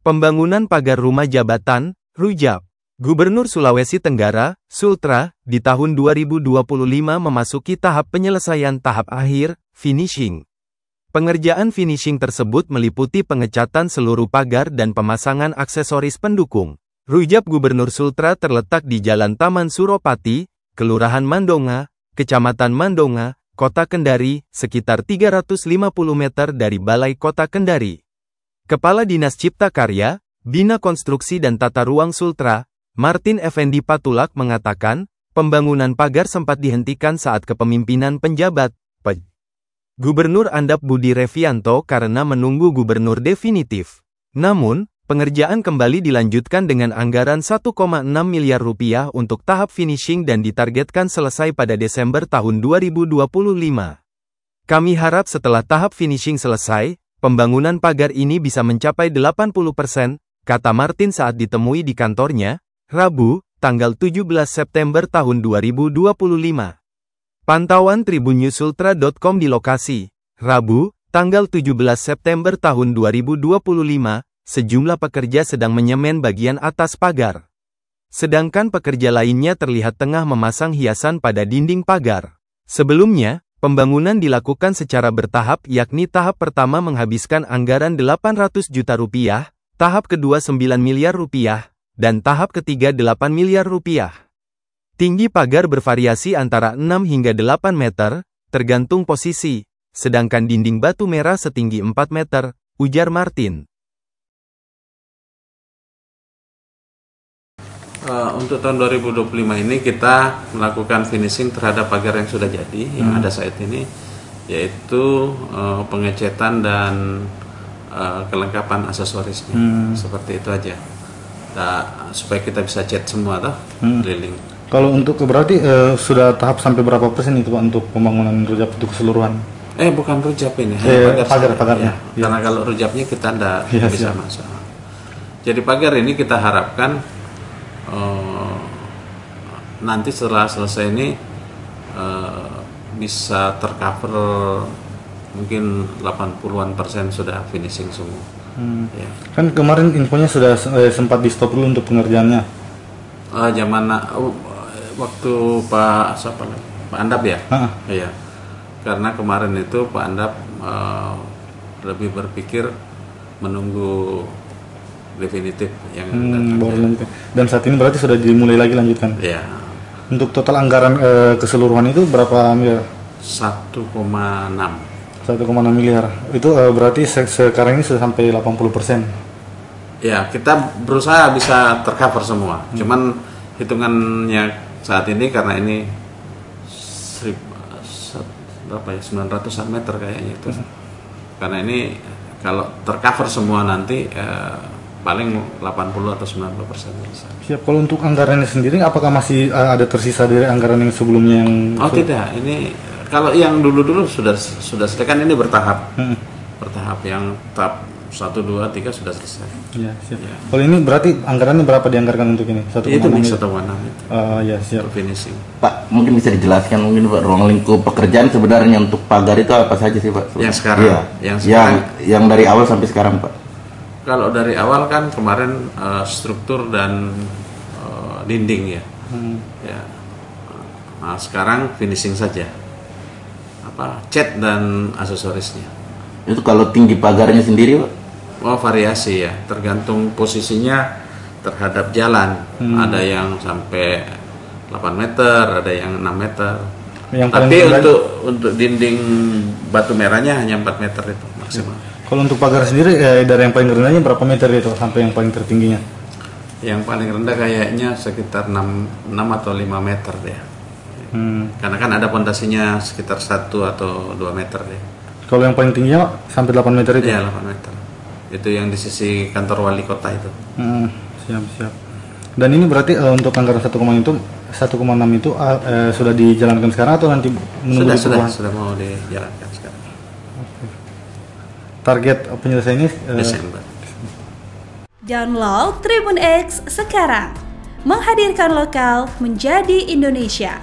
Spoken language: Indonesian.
Pembangunan pagar rumah jabatan, Rujab. Gubernur Sulawesi Tenggara, Sultra, di tahun 2025 memasuki tahap penyelesaian tahap akhir, finishing. Pengerjaan finishing tersebut meliputi pengecatan seluruh pagar dan pemasangan aksesoris pendukung. Rujab Gubernur Sultra terletak di Jalan Taman Suropati, Kelurahan Mandonga, Kecamatan Mandonga, Kota Kendari, sekitar 350 meter dari Balai Kota Kendari. Kepala Dinas Cipta Karya, Bina Konstruksi dan Tata Ruang Sultra, Martin Effendi Patulak mengatakan, pembangunan pagar sempat dihentikan saat kepemimpinan penjabat, Gubernur Andap Budi Revianto karena menunggu gubernur definitif. Namun, pengerjaan kembali dilanjutkan dengan anggaran 1,6 miliar rupiah untuk tahap finishing dan ditargetkan selesai pada Desember tahun 2025. Kami harap setelah tahap finishing selesai, pembangunan pagar ini bisa mencapai 80%, kata Martin saat ditemui di kantornya, Rabu, tanggal 17 September tahun 2025. Pantauan tribunnews.sultra.com di lokasi, Rabu, tanggal 17 September tahun 2025, sejumlah pekerja sedang menyemen bagian atas pagar. Sedangkan pekerja lainnya terlihat tengah memasang hiasan pada dinding pagar. Sebelumnya, pembangunan dilakukan secara bertahap yakni tahap pertama menghabiskan anggaran 800 juta rupiah, tahap kedua 9 miliar rupiah, dan tahap ketiga 8 miliar rupiah. Tinggi pagar bervariasi antara 6 hingga 8 meter, tergantung posisi, sedangkan dinding batu merah setinggi 4 meter, ujar Martin. Untuk tahun 2025 ini kita melakukan finishing terhadap pagar yang sudah jadi, yang ada saat ini, yaitu pengecetan dan kelengkapan aksesorisnya, seperti itu aja. Nah, supaya kita bisa cat semua keliling. Kalau untuk berarti sudah tahap sampai berapa persen itu Pak untuk pembangunan rujab untuk keseluruhan? Bukan rujab ini, pagarnya. Ya. Karena kalau rujabnya kita tidak bisa masuk. Jadi pagar ini kita harapkan nanti setelah selesai ini bisa tercover mungkin 80% sudah finishing semua. Ya. Kan kemarin infonya sudah sempat di stop dulu untuk pengerjaannya. Waktu Pak Andap ya? Iya. Karena kemarin itu Pak Andap lebih berpikir menunggu definitif yang dan saat ini berarti sudah dimulai lagi lanjutkan. Iya. Untuk total anggaran keseluruhan itu berapa miliar? 1,6 miliar. Itu berarti sekarang ini sudah sampai 80%. Ya, kita berusaha bisa tercover semua. Cuman hitungannya saat ini karena ini 900 meter kayaknya itu. Karena ini kalau tercover semua nanti paling 80 atau 90%. Siap. Kalau untuk anggarannya sendiri apakah masih ada tersisa dari anggaran yang sebelumnya yang tidak. Ini kalau yang dulu sudah selesai, kan ini bertahap. Bertahap, yang tahap 1, 2, 3 sudah selesai. Ya, siap. Ya. Kalau ini berarti anggarannya berapa dianggarkan untuk ini? 1,6 itu. Ya, siap. Finishing. Pak, mungkin bisa dijelaskan mungkin Pak ruang lingkup pekerjaan sebenarnya untuk pagar itu apa saja sih Pak? Yang sekarang. Yang dari awal sampai sekarang Pak. Kalau dari awal kan kemarin struktur dan dinding ya. Ya. Nah, sekarang finishing saja. Cat dan aksesorisnya. Itu kalau tinggi pagarnya sendiri Pak? Variasi ya, tergantung posisinya terhadap jalan. Ada yang sampai 8 meter, ada yang 6 meter. Tapi untuk dinding batu merahnya hanya 4 meter itu maksimal. Kalau untuk pagar sendiri dari yang paling rendahnya berapa meter itu sampai yang paling tertingginya? Yang paling rendah kayaknya sekitar 6 atau 5 meter deh. Karena kan ada pondasinya sekitar 1 atau 2 meter deh. Kalau yang paling tingginya sampai 8 meter itu? Iya, 8 meter. Itu yang di sisi kantor wali kota itu. Siap. Dan ini berarti untuk anggaran 1,6 itu sudah dijalankan sekarang atau nanti menunggu sudah mau dijalankan sekarang. Target penyelesaiannya Desember. Download Tribun X sekarang. Menghadirkan lokal menjadi Indonesia.